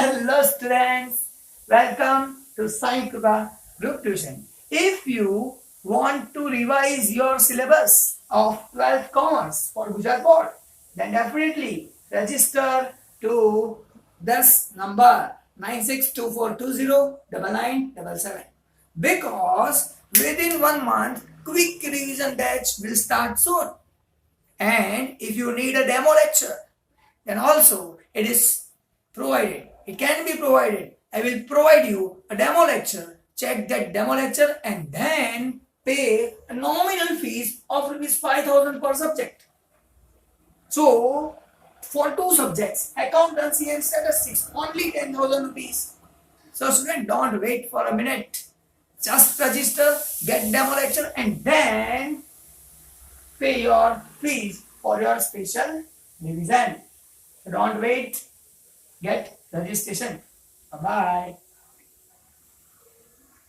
Hello students, welcome to Sai Kripa Group Tuition. If you want to revise your syllabus of 12th Commerce for Gujarat Board, then definitely register to this number 9624209977 because within 1 month quick revision batch will start soon. And if you need a demo lecture, then also it is provided. It can be provided. I will provide you a demo lecture. Check that demo lecture and then pay a nominal fees of rupees 5,000 per subject. So for 2 subjects, accountancy and statistics, only 10,000 rupees. So student, don't wait for a minute. Just register, get demo lecture and then pay your fees for your special revision. Don't wait. Get registration. Bye-bye.